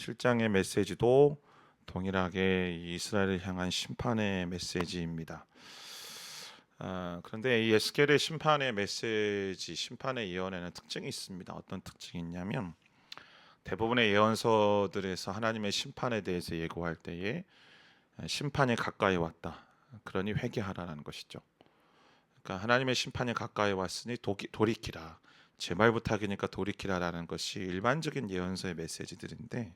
7장의 메시지도 동일하게 이스라엘을 향한 심판의 메시지입니다. 그런데 이 에스겔의 심판의 메시지, 심판의 예언에는 특징이 있습니다. 어떤 특징이 있냐면 대부분의 예언서들에서 하나님의 심판에 대해서 예고할 때에 심판이 가까이 왔다, 그러니 회개하라는 것이죠. 그러니까 하나님의 심판이 가까이 왔으니 돌이키라, 제발 부탁이니까 돌이키라라는 것이 일반적인 예언서의 메시지들인데,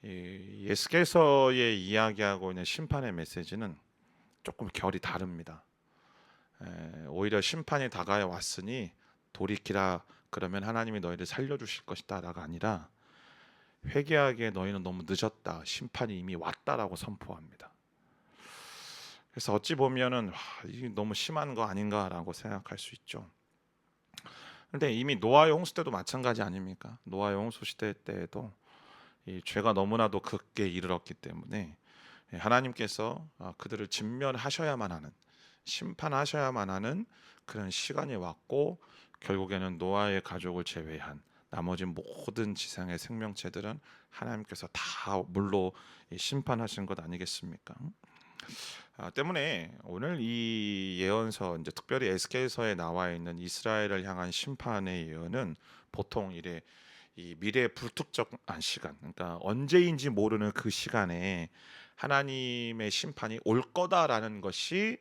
이 에스겔서의 이야기하고 있는 심판의 메시지는 조금 결이 다릅니다. 오히려 심판이 다가와 왔으니 돌이키라, 그러면 하나님이 너희를 살려주실 것이다라가 아니라 회개하기에 너희는 너무 늦었다, 심판이 이미 왔다라고 선포합니다. 그래서 어찌 보면은 이게 너무 심한 거 아닌가라고 생각할 수 있죠. 그런데 이미 노아의 홍수 때도 마찬가지 아닙니까? 노아의 홍수 시대 때에도 이 죄가 너무나도 극에 이르렀기 때문에 하나님께서 그들을 진멸하셔야만 하는, 심판하셔야만 하는 그런 시간이 왔고, 결국에는 노아의 가족을 제외한 나머지 모든 지상의 생명체들은 하나님께서 다 물로 심판하신 것 아니겠습니까? 때문에 오늘 이 예언서, 이제 특별히 에스겔서에 나와 있는 이스라엘을 향한 심판의 예언은 보통 이래 이 미래 불특정한 시간, 그러니까 언제인지 모르는 그 시간에 하나님의 심판이 올 거다라는 것이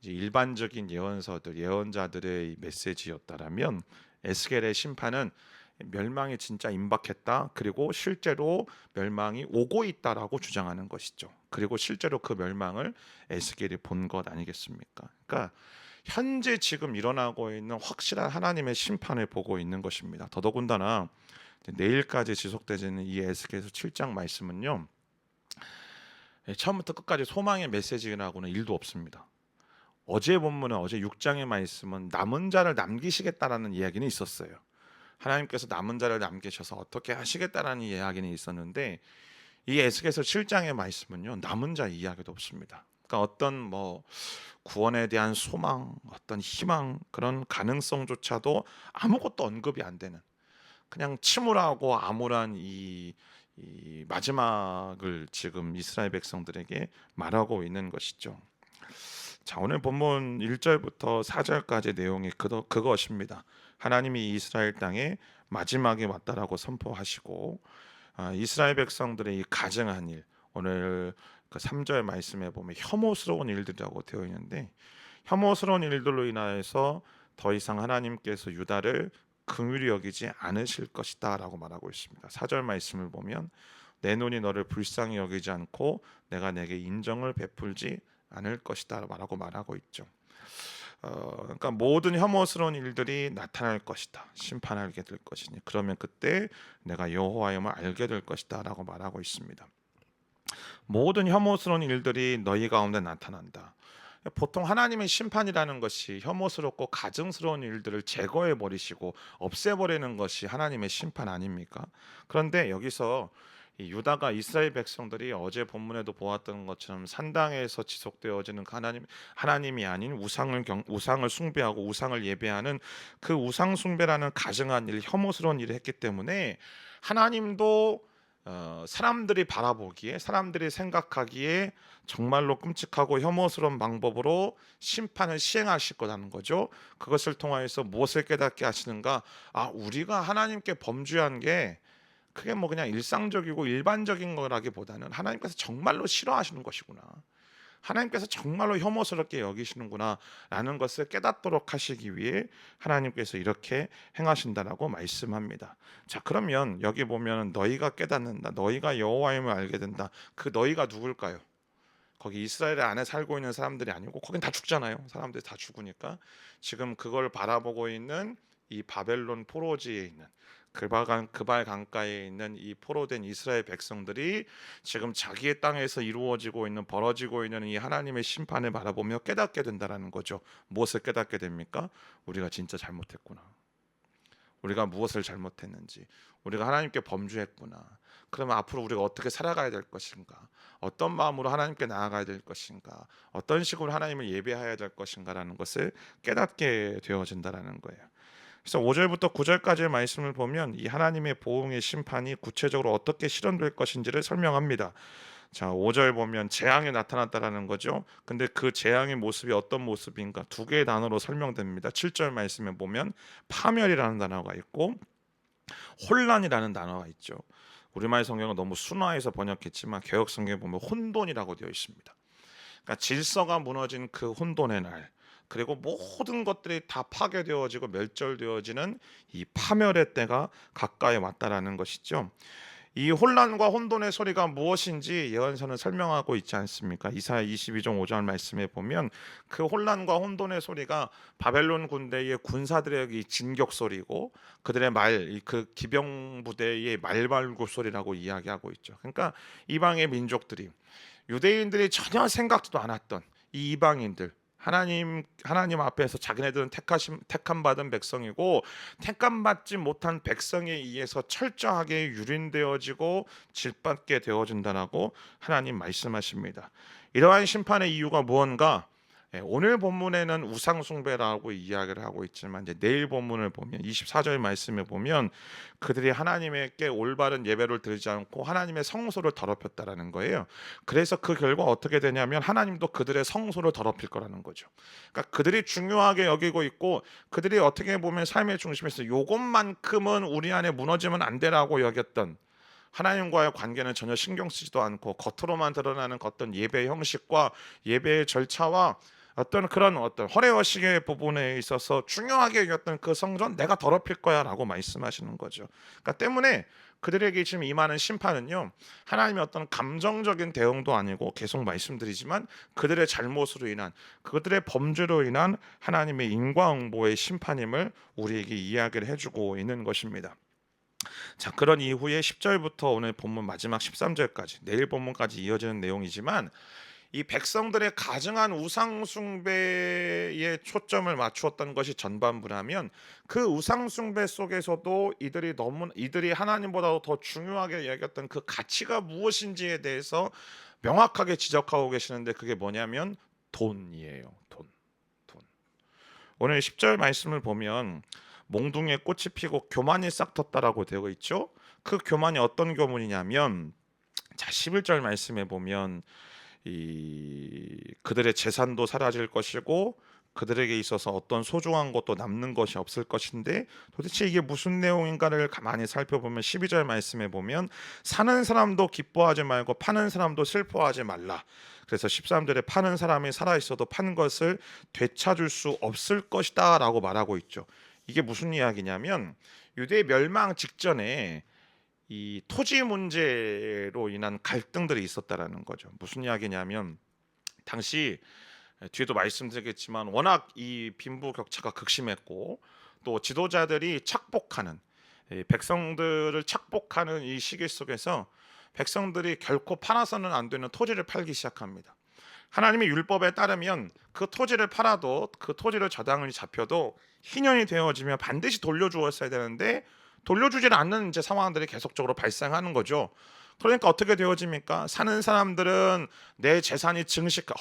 이제 일반적인 예언서들, 예언자들의 메시지였다라면, 에스겔의 심판은 멸망이 진짜 임박했다, 그리고 실제로 멸망이 오고 있다라고 주장하는 것이죠. 그리고 실제로 그 멸망을 에스겔이 본 것 아니겠습니까? 그러니까 현재 지금 일어나고 있는 확실한 하나님의 심판을 보고 있는 것입니다. 더더군다나 내일까지 지속되는 이 에스겔서 7장 말씀은요, 처음부터 끝까지 소망의 메시지라고는 일도 없습니다. 어제 본문은, 어제 6장의 말씀은 남은 자를 남기시겠다라는 이야기는 있었어요. 하나님께서 남은 자를 남기셔서 어떻게 하시겠다라는 이야기는 있었는데, 이 에스겔서 7장의 말씀은요, 남은 자 이야기도 없습니다. 그러니까 어떤 구원에 대한 소망, 어떤 희망, 그런 가능성조차도 아무것도 언급이 안 되는, 그냥 침울하고 암울한 이 마지막을 지금 이스라엘 백성들에게 말하고 있는 것이죠. 자, 오늘 본문 1절부터 4절까지 내용이 그것입니다. 하나님이 이스라엘 땅에 마지막에 왔다라고 선포하시고, 이스라엘 백성들의 이 가증한 일, 오늘 그 3절 말씀에 보면 혐오스러운 일들이라고 되어 있는데, 혐오스러운 일들로 인하여서 더 이상 하나님께서 유다를 긍휼히 여기지 않으실 것이다라고 말하고 있습니다. 4절 말씀을 보면 내 눈이 너를 불쌍히 여기지 않고 내가 내게 인정을 베풀지 않을 것이다 라고 말하고 있죠. 그러니까 모든 혐오스러운 일들이 나타날 것이다, 심판하게 될 것이니 그러면 그때 내가 여호와임을 알게 될 것이다 라고 말하고 있습니다. 모든 혐오스러운 일들이 너희 가운데 나타난다. 보통 하나님의 심판이라는 것이 혐오스럽고 가증스러운 일들을 제거해 버리시고 없애버리는 것이 하나님의 심판 아닙니까? 그런데 여기서 이 유다가, 이스라엘 백성들이 어제 본문에도 보았던 것처럼 산당에서 지속되어지는 하나님이 아닌 우상을 숭배하고 우상을 예배하는 그 우상 숭배라는 가증한 일, 혐오스러운 일을 했기 때문에 하나님도 사람들이 바라보기에, 사람들이 생각하기에 정말로 끔찍하고 혐오스러운 방법으로 심판을 시행하실 거라는 거죠. 그것을 통하여서 무엇을 깨닫게 하시는가? 우리가 하나님께 범죄한 게 그게 그냥 일상적이고 일반적인 거라기보다는 하나님께서 정말로 싫어하시는 것이구나, 하나님께서 정말로 혐오스럽게 여기시는구나 라는 것을 깨닫도록 하시기 위해 하나님께서 이렇게 행하신다라고 말씀합니다. 자, 그러면 여기 보면 너희가 깨닫는다, 너희가 여호와임을 알게 된다. 그 너희가 누굴까요? 거기 이스라엘 안에 살고 있는 사람들이 아니고, 거긴 다 죽잖아요. 사람들이 다 죽으니까 지금 그걸 바라보고 있는 이 바벨론 포로지에 있는, 그발 강가에 있는 이 포로된 이스라엘 백성들이 지금 자기의 땅에서 이루어지고 있는, 벌어지고 있는 이 하나님의 심판을 바라보며 깨닫게 된다라는 거죠. 무엇을 깨닫게 됩니까? 우리가 진짜 잘못했구나, 우리가 무엇을 잘못했는지, 우리가 하나님께 범죄했구나, 그러면 앞으로 우리가 어떻게 살아가야 될 것인가, 어떤 마음으로 하나님께 나아가야 될 것인가, 어떤 식으로 하나님을 예배해야 될 것인가라는 것을 깨닫게 되어진다라는 거예요. 그래서 5절부터 9절까지의 말씀을 보면 이 하나님의 보응의 심판이 구체적으로 어떻게 실현될 것인지를 설명합니다. 자, 5절 보면 재앙이 나타났다라는 거죠. 근데 그 재앙의 모습이 어떤 모습인가? 두 개의 단어로 설명됩니다. 7절 말씀에 보면 파멸이라는 단어가 있고 혼란이라는 단어가 있죠. 우리말 성경은 너무 순화해서 번역했지만 개역 성경에 보면 혼돈이라고 되어 있습니다. 그러니까 질서가 무너진 그 혼돈의 날, 그리고 모든 것들이 다 파괴되어지고 멸절되어지는 이 파멸의 때가 가까이 왔다라는 것이죠. 이 혼란과 혼돈의 소리가 무엇인지 예언서는 설명하고 있지 않습니까? 이사야 22장 5절 말씀에 보면 그 혼란과 혼돈의 소리가 바벨론 군대의 군사들의 진격 소리고 그들의 그 기병 부대의 말발굽 소리라고 이야기하고 있죠. 그러니까 이방의 민족들이 유대인들이 전혀 생각지도 않았던 이 이방인들 하나님 앞에서 자기네들은 택함 받은 백성이고 택함 받지 못한 백성에 의해서 철저하게 유린되어지고 질받게 되어진다라고 하나님 말씀하십니다. 이러한 심판의 이유가 무언가? 오늘 본문에는 우상 숭배라고 이야기를 하고 있지만 이제 내일 본문을 보면 24절 말씀에 보면 그들이 하나님께 올바른 예배를 드리지 않고 하나님의 성소를 더럽혔다라는 거예요. 그래서 그 결과 어떻게 되냐면 하나님도 그들의 성소를 더럽힐 거라는 거죠. 그러니까 그들이 중요하게 여기고 있고 그들이 어떻게 보면 삶의 중심에서 이것만큼은 우리 안에 무너지면 안 되라고 여겼던 하나님과의 관계는 전혀 신경 쓰지도 않고 겉으로만 드러나는 어떤 예배 형식과 예배의 절차와 어떤 허례허식의 부분에 있어서 중요하게 여겼던 그 성전 내가 더럽힐 거야라고 말씀하시는 거죠. 그러니까 때문에 그들에게 지금 임하는 심판은요 하나님의 어떤 감정적인 대응도 아니고 계속 말씀드리지만 그들의 잘못으로 인한 그들의 범죄로 인한 하나님의 인과응보의 심판임을 우리에게 이야기를 해주고 있는 것입니다. 자, 그런 이후에 10절부터 오늘 본문 마지막 13절까지 내일 본문까지 이어지는 내용이지만 이 백성들의 가증한 우상 숭배에 초점을 맞추었던 것이 전반부라면 그 우상 숭배 속에서도 이들이 하나님보다 더 중요하게 여겼던 그 가치가 무엇인지에 대해서 명확하게 지적하고 계시는데 그게 뭐냐면 돈이에요. 돈. 오늘 10절 말씀을 보면 몽둥이에 꽃이 피고 교만이 싹 텄다라고 되어 있죠. 그 교만이 어떤 교만이냐면 자 11절 말씀에 보면 그들의 재산도 사라질 것이고 그들에게 있어서 어떤 소중한 것도 남는 것이 없을 것인데 도대체 이게 무슨 내용인가를 가만히 살펴보면 12절 말씀에 보면 사는 사람도 기뻐하지 말고 파는 사람도 슬퍼하지 말라. 그래서 13절에 파는 사람이 살아있어도 판 것을 되찾을 수 없을 것이다 라고 말하고 있죠. 이게 무슨 이야기냐면 유대 멸망 직전에 이 토지 문제로 인한 갈등들이 있었다라는 거죠. 무슨 이야기냐면 당시 뒤에도 말씀드리겠지만 워낙 이 빈부격차가 극심했고 또 지도자들이 백성들을 착복하는 이 시기 속에서 백성들이 결코 팔아서는 안 되는 토지를 팔기 시작합니다. 하나님의 율법에 따르면 그 토지를 팔아도 그 토지를 저당을 잡혀도 희년이 되어지면 반드시 돌려주었어야 되는데 돌려주지를 않는 이제 상황들이 계속적으로 발생하는 거죠. 그러니까 어떻게 되어집니까? 사는 사람들은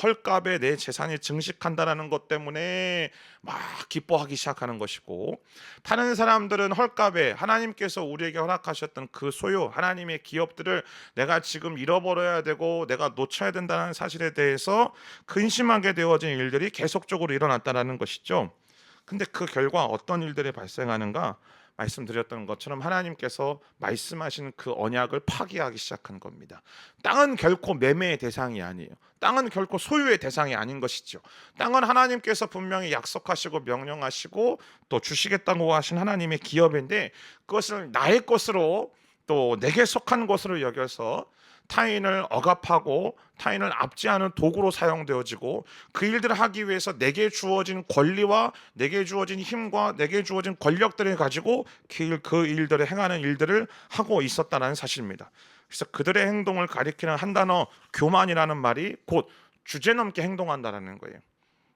헐값에 내 재산이 증식한다라는 것 때문에 막 기뻐하기 시작하는 것이고 파는 사람들은 헐값에 하나님께서 우리에게 허락하셨던 그 소유 하나님의 기업들을 내가 지금 잃어버려야 되고 내가 놓쳐야 된다는 사실에 대해서 근심하게 되어진 일들이 계속적으로 일어났다는 것이죠. 근데 그 결과 어떤 일들이 발생하는가? 말씀드렸던 것처럼 하나님께서 말씀하신 그 언약을 파기하기 시작한 겁니다. 땅은 결코 매매의 대상이 아니에요. 땅은 결코 소유의 대상이 아닌 것이죠. 땅은 하나님께서 분명히 약속하시고 명령하시고 또 주시겠다고 하신 하나님의 기업인데 그것을 나의 것으로 또 내게 속한 것으로 여겨서 타인을 억압하고 타인을 압제하는 도구로 사용되어지고 그 일들을 하기 위해서 내게 주어진 권리와 내게 주어진 힘과 내게 주어진 권력들을 가지고 그 일들을 행하는 일들을 하고 있었다는 사실입니다. 그래서 그들의 행동을 가리키는 한 단어 교만이라는 말이 곧 주제넘게 행동한다라는 거예요.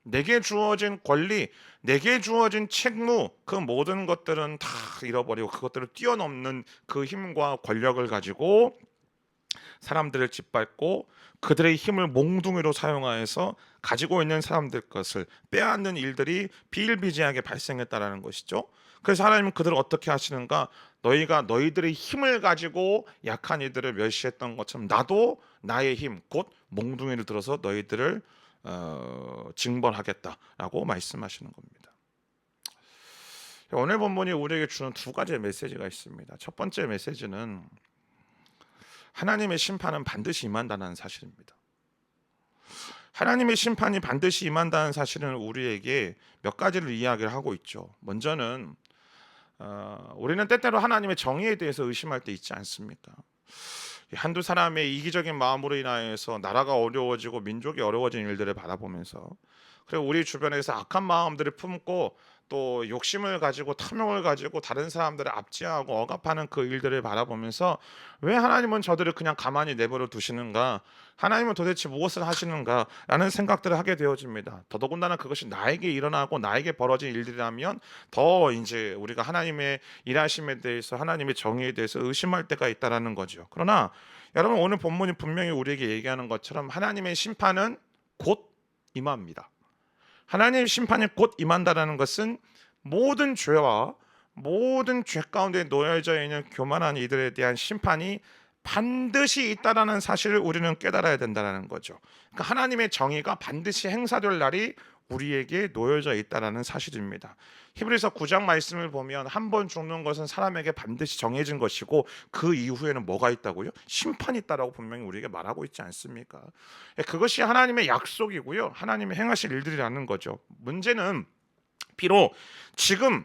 내게 주어진 권리, 내게 주어진 책무, 그 모든 것들은 다 잃어버리고 그것들을 뛰어넘는 그 힘과 권력을 가지고 사람들을 짓밟고 그들의 힘을 몽둥이로 사용하여서 가지고 있는 사람들 것을 빼앗는 일들이 비일비재하게 발생했다라는 것이죠. 그래서 하나님은 그들을 어떻게 하시는가? 너희가 너희들의 힘을 가지고 약한 이들을 멸시했던 것처럼 나도 나의 힘, 곧 몽둥이를 들어서 너희들을 징벌하겠다라고 말씀하시는 겁니다. 오늘 본문이 우리에게 주는 두 가지의 메시지가 있습니다. 첫 번째 메시지는 하나님의 심판은 반드시 임한다는 사실입니다. 하나님의 심판이 반드시 임한다는 사실은 우리에게 몇 가지를 이야기를 하고 있죠. 먼저는 우리는 때때로 하나님의 정의에 대해서 의심할 때 있지 않습니까? 한두 사람의 이기적인 마음으로 인하여서 나라가 어려워지고 민족이 어려워진 일들을 바라보면서, 그리고 우리 주변에서 악한 마음들을 품고 또 욕심을 가지고 탐욕을 가지고 다른 사람들을 압제하고 억압하는 그 일들을 바라보면서 왜 하나님은 저들을 그냥 가만히 내버려 두시는가? 하나님은 도대체 무엇을 하시는가? 라는 생각들을 하게 되어집니다. 더더군다나 그것이 나에게 일어나고 나에게 벌어진 일들이라면 더 이제 우리가 하나님의 일하심에 대해서, 하나님의 정의에 대해서 의심할 때가 있다라는 거죠. 그러나 여러분, 오늘 본문이 분명히 우리에게 얘기하는 것처럼 하나님의 심판은 곧 임합니다. 하나님의 심판이 곧 임한다라는 것은 모든 죄와 모든 죄 가운데 놓여져 있는 교만한 이들에 대한 심판이 반드시 있다라는 사실을 우리는 깨달아야 된다는 거죠. 그러니까 하나님의 정의가 반드시 행사될 날이 우리에게 놓여져 있다라는 사실입니다. 히브리서 9장 말씀을 보면 한 번 죽는 것은 사람에게 반드시 정해진 것이고 그 이후에는 뭐가 있다고요? 심판이 있다라고 분명히 우리에게 말하고 있지 않습니까? 그것이 하나님의 약속이고요, 하나님의 행하실 일들이라는 거죠. 문제는 비록 지금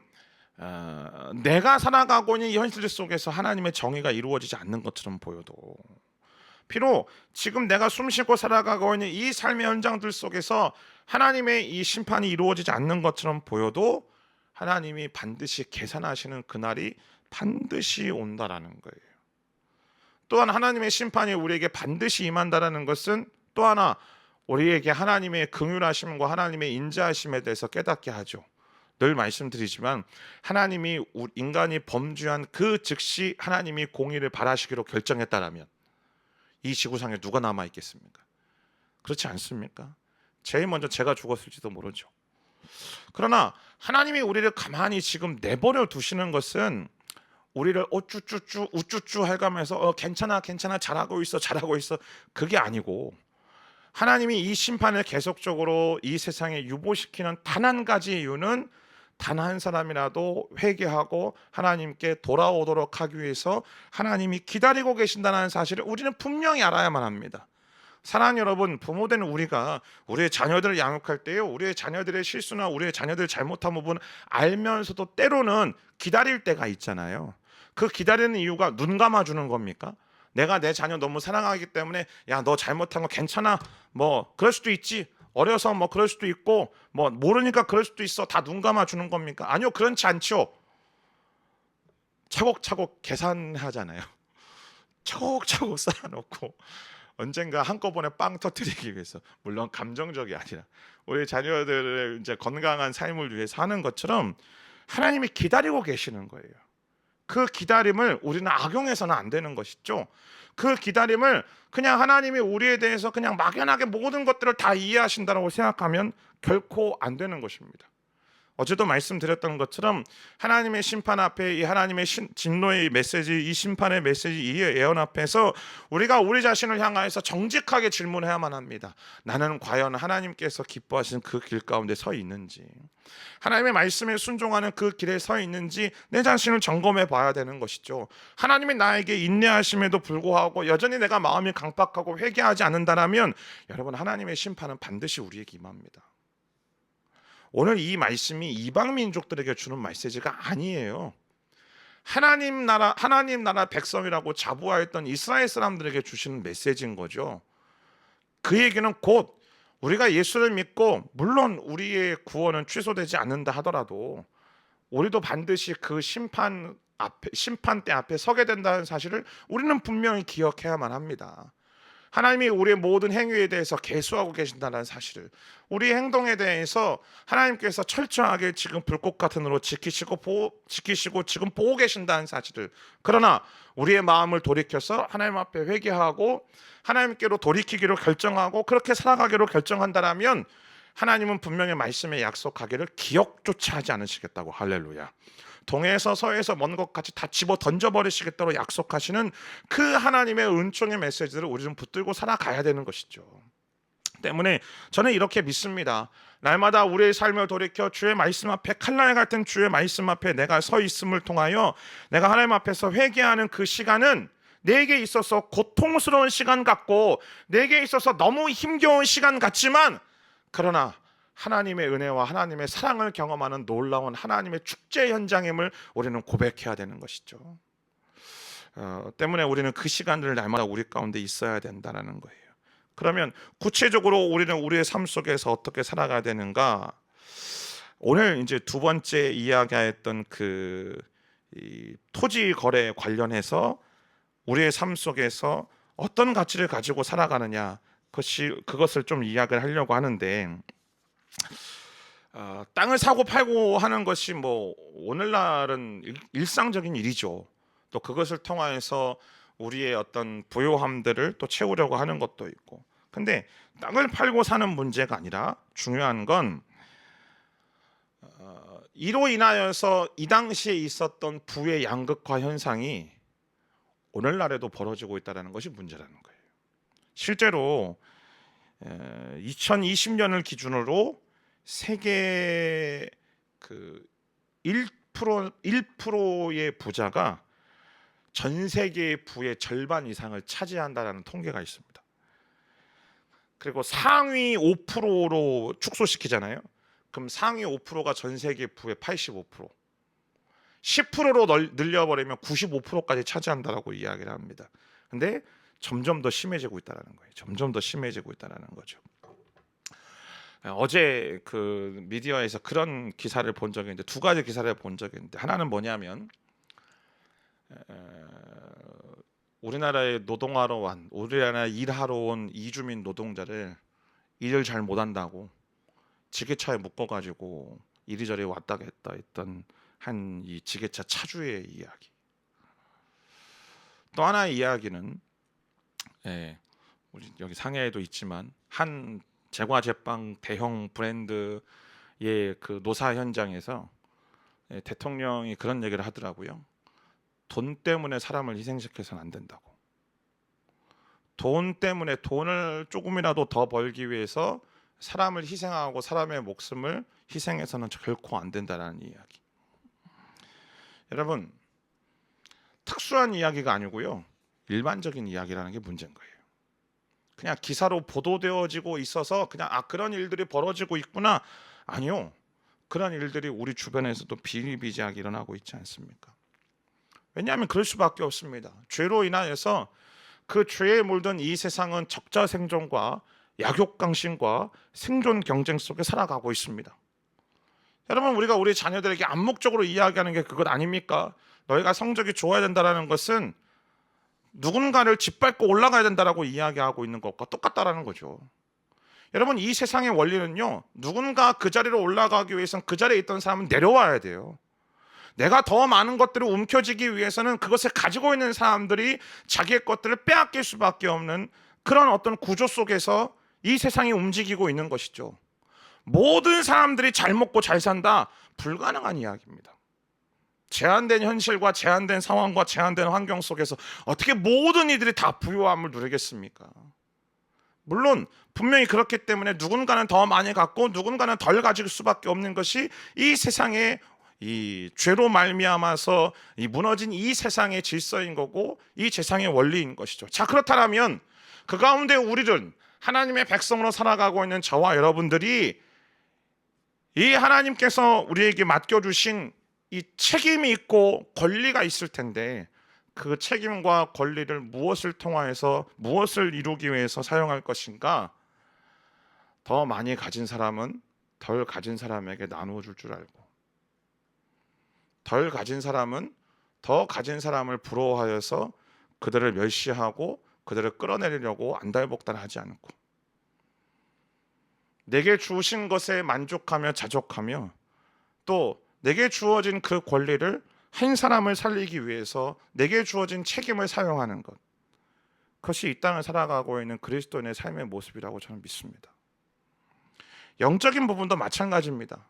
내가 살아가고 있는 이 현실 속에서 하나님의 정의가 이루어지지 않는 것처럼 보여도, 비록 지금 내가 숨쉬고 살아가고 있는 이 삶의 현장들 속에서 하나님의 이 심판이 이루어지지 않는 것처럼 보여도 하나님이 반드시 계산하시는 그날이 반드시 온다라는 거예요. 또한 하나님의 심판이 우리에게 반드시 임한다라는 것은 또 하나 우리에게 하나님의 긍휼하심과 하나님의 인자하심에 대해서 깨닫게 하죠. 늘 말씀드리지만 하나님이 인간이 범죄한 그 즉시 하나님이 공의를 바라시기로 결정했다라면 이 지구상에 누가 남아 있겠습니까? 그렇지 않습니까? 제일 먼저 제가 죽었을지도 모르죠. 그러나 하나님이 우리를 가만히 지금 내버려 두시는 것은 우리를 어쭈쭈쭈 우쭈쭈 해가면서 괜찮아 잘하고 있어 그게 아니고, 하나님이 이 심판을 계속적으로 이 세상에 유보시키는 단 한 가지 이유는 단 한 사람이라도 회개하고 하나님께 돌아오도록 하기 위해서 하나님이 기다리고 계신다는 사실을 우리는 분명히 알아야만 합니다. 사랑하는 여러분, 부모된 우리가 우리의 자녀들을 양육할 때요, 우리의 자녀들의 실수나 우리의 자녀들의 잘못한 부분 알면서도 때로는 기다릴 때가 있잖아요. 그 기다리는 이유가 눈 감아주는 겁니까? 내가 내 자녀 너무 사랑하기 때문에 야, 너 잘못한 거 괜찮아, 뭐 그럴 수도 있지, 어려서 뭐 그럴 수도 있고 뭐 모르니까 그럴 수도 있어, 다 눈 감아주는 겁니까? 아니요, 그렇지 않죠. 차곡차곡 계산하잖아요. 차곡차곡 쌓아놓고 언젠가 한꺼번에 빵 터뜨리기 위해서, 물론 감정적이 아니라 우리 자녀들의 이제 건강한 삶을 위해서 하는 것처럼 하나님이 기다리고 계시는 거예요. 그 기다림을 우리는 악용해서는 안 되는 것이죠. 그 기다림을 그냥 하나님이 우리에 대해서 그냥 막연하게 모든 것들을 다 이해하신다고 생각하면 결코 안 되는 것입니다. 어제도 말씀드렸던 것처럼 하나님의 심판 앞에, 이 하나님의 진노의 메시지, 이 심판의 메시지, 이 예언 앞에서 우리가 우리 자신을 향하여서 정직하게 질문해야만 합니다. 나는 과연 하나님께서 기뻐하시는 그 길 가운데 서 있는지, 하나님의 말씀에 순종하는 그 길에 서 있는지 내 자신을 점검해 봐야 되는 것이죠. 하나님이 나에게 인내하심에도 불구하고 여전히 내가 마음이 강팍하고 회개하지 않는다면 여러분, 하나님의 심판은 반드시 우리에게 임합니다. 오늘 이 말씀이 이방 민족들에게 주는 메시지가 아니에요. 하나님 나라 백성이라고 자부하였던 이스라엘 사람들에게 주시는 메시지인 거죠. 그 얘기는 곧 우리가 예수를 믿고, 물론 우리의 구원은 취소되지 않는다 하더라도 우리도 반드시 그 심판대 앞에 서게 된다는 사실을 우리는 분명히 기억해야만 합니다. 하나님이 우리의 모든 행위에 대해서 계수하고 계신다는 사실을, 우리 행동에 대해서 하나님께서 철저하게 지금 불꽃 같은 으로 지키시고 지금 보고 계신다는 사실을, 그러나 우리의 마음을 돌이켜서 하나님 앞에 회개하고 하나님께로 돌이키기로 결정하고 그렇게 살아가기로 결정한다면 하나님은 분명히 말씀에 약속하기를 기억조차 하지 않으시겠다고. 할렐루야. 동해에서 서해에서 먼 것 같이 다 집어 던져버리시겠다고 약속하시는 그 하나님의 은총의 메시지를 우리는 붙들고 살아가야 되는 것이죠. 때문에 저는 이렇게 믿습니다. 날마다 우리의 삶을 돌이켜 주의 말씀 앞에, 칼날 같은 주의 말씀 앞에 내가 서 있음을 통하여 내가 하나님 앞에서 회개하는 그 시간은 내게 있어서 고통스러운 시간 같고 내게 있어서 너무 힘겨운 시간 같지만, 그러나 하나님의 은혜와 하나님의 사랑을 경험하는 놀라운 하나님의 축제 현장임을 우리는 고백해야 되는 것이죠. 때문에 우리는 그 시간들을 날마다 우리 가운데 있어야 된다는 거예요. 그러면 구체적으로 우리는 우리의 삶 속에서 어떻게 살아가야 되는가? 오늘 이제 두 번째 이야기했던 이 토지 거래 관련해서 우리의 삶 속에서 어떤 가치를 가지고 살아가느냐, 그것을 좀 이야기를 하려고 하는데, 땅을 사고 팔고 하는 것이 뭐 오늘날은 일상적인 일이죠. 또 그것을 통하여서 우리의 어떤 부요함들을 또 채우려고 하는 것도 있고, 근데 땅을 팔고 사는 문제가 아니라 중요한 건 이로 인하여서 이 당시에 있었던 부의 양극화 현상이 오늘날에도 벌어지고 있다는 것이 문제라는 거예요. 실제로 2020년을 기준으로 세계 1%의 부자가 전 세계의 부의 절반 이상을 차지한다는 통계가 있습니다. 그리고 상위 5%로 축소시키잖아요. 그럼 상위 5%가 전 세계 부의 85%, 10%로 늘려버리면 95%까지 차지한다라고 이야기를 합니다. 근데 점점 더 심해지고 있다는 거예요. 점점 더 심해지고 있다는 거죠. 어제 그 미디어에서 그런 기사를 본 적이 있는데, 두 가지 기사를 본 적이 있는데, 하나는 뭐냐면 우리나라에 우리나라에 일하러 온 이주민 노동자를 일을 잘 못한다고 지게차에 묶어가지고 이리저리 왔다 갔다 했던 한 이 지게차 차주의 이야기. 또 하나의 이야기는 우리 여기 상해에도 있지만 한 제과제빵 대형 브랜드의 그 노사 현장에서 대통령이 그런 얘기를 하더라고요. 돈 때문에 사람을 희생시켜서는 안 된다고. 돈 때문에 돈을 조금이라도 더 벌기 위해서 사람을 희생하고 사람의 목숨을 희생해서는 결코 안 된다는 이야기. 여러분, 특수한 이야기가 아니고요, 일반적인 이야기라는 게 문제인 거예요. 그냥 기사로 보도되어지고 있어서 그냥 그런 일들이 벌어지고 있구나. 아니요, 그런 일들이 우리 주변에서도 비일비재하게 일어나고 있지 않습니까? 왜냐하면 그럴 수밖에 없습니다. 죄로 인하여서 그 죄에 물든 이 세상은 적자생존과 약육강심과 생존 경쟁 속에 살아가고 있습니다. 여러분, 우리가 우리 자녀들에게 암묵적으로 이야기하는 게 그것 아닙니까? 너희가 성적이 좋아야 된다는 것은 누군가를 짓밟고 올라가야 된다라고 이야기하고 있는 것과 똑같다라는 거죠. 여러분, 이 세상의 원리는요, 누군가 그 자리로 올라가기 위해서는 그 자리에 있던 사람은 내려와야 돼요. 내가 더 많은 것들을 움켜쥐기 위해서는 그것을 가지고 있는 사람들이 자기의 것들을 빼앗길 수밖에 없는 그런 어떤 구조 속에서 이 세상이 움직이고 있는 것이죠. 모든 사람들이 잘 먹고 잘 산다, 불가능한 이야기입니다. 제한된 현실과 제한된 상황과 제한된 환경 속에서 어떻게 모든 이들이 다 부유함을 누리겠습니까? 물론 분명히 그렇기 때문에 누군가는 더 많이 갖고 누군가는 덜 가질 수밖에 없는 것이 이 세상의 이 죄로 말미암아서 이 무너진 이 세상의 질서인 거고, 이 세상의 원리인 것이죠. 자, 그렇다면 그 가운데 우리는 하나님의 백성으로 살아가고 있는 저와 여러분들이 이 하나님께서 우리에게 맡겨주신 이 책임이 있고 권리가 있을 텐데, 그 책임과 권리를 무엇을 통하여서 무엇을 이루기 위해서 사용할 것인가? 더 많이 가진 사람은 덜 가진 사람에게 나누어 줄 줄 알고, 덜 가진 사람은 더 가진 사람을 부러워하여서 그들을 멸시하고 그들을 끌어내리려고 안달복달하지 않고, 내게 주신 것에 만족하며 자족하며 또 내게 주어진 그 권리를 한 사람을 살리기 위해서 내게 주어진 책임을 사용하는 것, 그것이 이 땅을 살아가고 있는 그리스도인의 삶의 모습이라고 저는 믿습니다. 영적인 부분도 마찬가지입니다.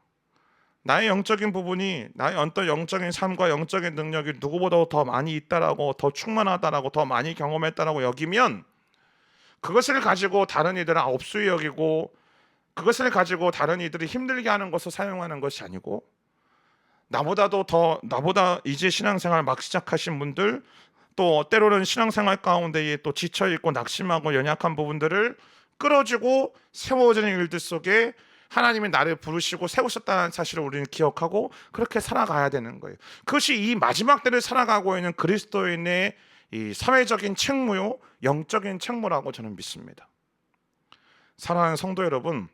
나의 영적인 부분이, 나의 어떤 영적인 삶과 영적인 능력이 누구보다 더 많이 있다라고, 더 충만하다라고, 더 많이 경험했다라고 여기면 그것을 가지고 다른 이들은 업수히 여기고, 그것을 가지고 다른 이들이 힘들게 하는 것을 사용하는 것이 아니고, 나보다 이제 신앙생활 막 시작하신 분들, 또 때로는 신앙생활 가운데에 또 지쳐있고 낙심하고 연약한 부분들을 끌어주고 세워지는 일들 속에 하나님이 나를 부르시고 세우셨다는 사실을 우리는 기억하고 그렇게 살아가야 되는 거예요. 그것이 이 마지막 때를 살아가고 있는 그리스도인의 이 사회적인 책무요, 영적인 책무라고 저는 믿습니다. 사랑하는 성도 여러분,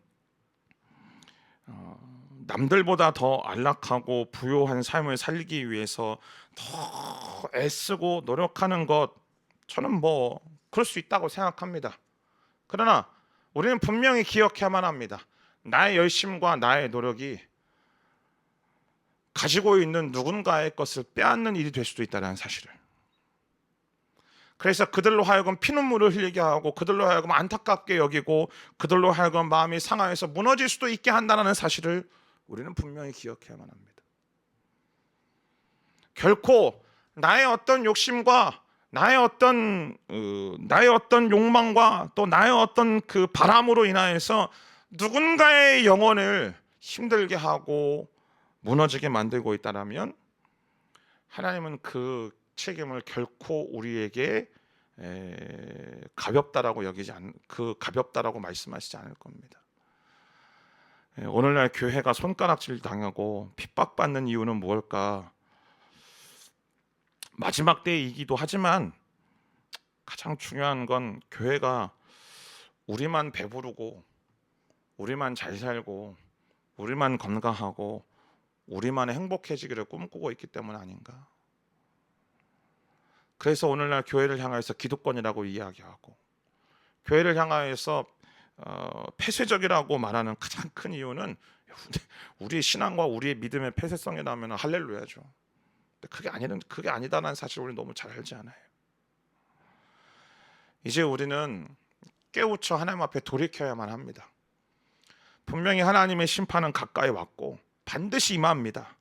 남들보다 더 안락하고 부요한 삶을 살기 위해서 더 애쓰고 노력하는 것, 저는 그럴 수 있다고 생각합니다. 그러나 우리는 분명히 기억해야만 합니다. 나의 열심과 나의 노력이 가지고 있는 누군가의 것을 빼앗는 일이 될 수도 있다는 사실을. 그래서 그들로 하여금 피눈물을 흘리게 하고, 그들로 하여금 안타깝게 여기고, 그들로 하여금 마음이 상하여서 무너질 수도 있게 한다는 사실을 우리는 분명히 기억해야만 합니다. 결코 나의 어떤 욕심과 나의 어떤 욕망과 또 나의 어떤 그 바람으로 인하여서 누군가의 영혼을 힘들게 하고 무너지게 만들고 있다면 하나님은 그 책임을 결코 우리에게 가볍다라고 가볍다라고 말씀하시지 않을 겁니다. 오늘날 교회가 손가락질 당하고 핍박받는 이유는 무엇일까? 마지막 때이기도 하지만 가장 중요한 건 교회가 우리만 배부르고 우리만 잘 살고 우리만 건강하고 우리만 행복해지기를 꿈꾸고 있기 때문 아닌가? 그래서 오늘날 교회를 향해서 기득권이라고 이야기하고 교회를 향해서 폐쇄적이라고 말하는 가장 큰 이유는 우리의 신앙과 우리의 믿음의 폐쇄성이라면 할렐루야죠. 근데 그게 아니다라는 사실을 우리 너무 잘 알지 않아요. 이제 우리는 깨우쳐 하나님 앞에 돌이켜야만 합니다. 분명히 하나님의 심판은 가까이 왔고 반드시 임합니다.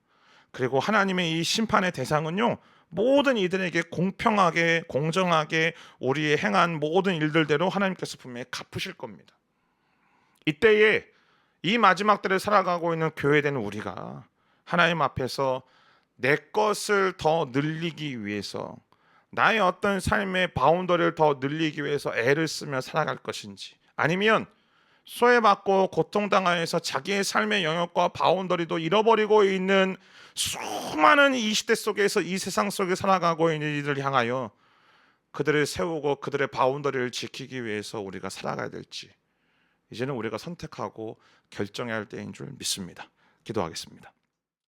그리고 하나님의 이 심판의 대상은요, 모든 이들에게 공평하게 공정하게 우리의 행한 모든 일들대로 하나님께서 분명히 갚으실 겁니다. 이때에 이 마지막 때를 살아가고 있는 교회된 우리가 하나님 앞에서 내 것을 더 늘리기 위해서, 나의 어떤 삶의 바운더리를 더 늘리기 위해서 애를 쓰며 살아갈 것인지, 아니면 소외받고 고통당하여서 자기의 삶의 영역과 바운더리도 잃어버리고 있는 수많은 이 시대 속에서 이 세상 속에 살아가고 있는 이들을 향하여 그들을 세우고 그들의 바운더리를 지키기 위해서 우리가 살아가야 될지, 이제는 우리가 선택하고 결정해야 할 때인 줄 믿습니다. 기도하겠습니다.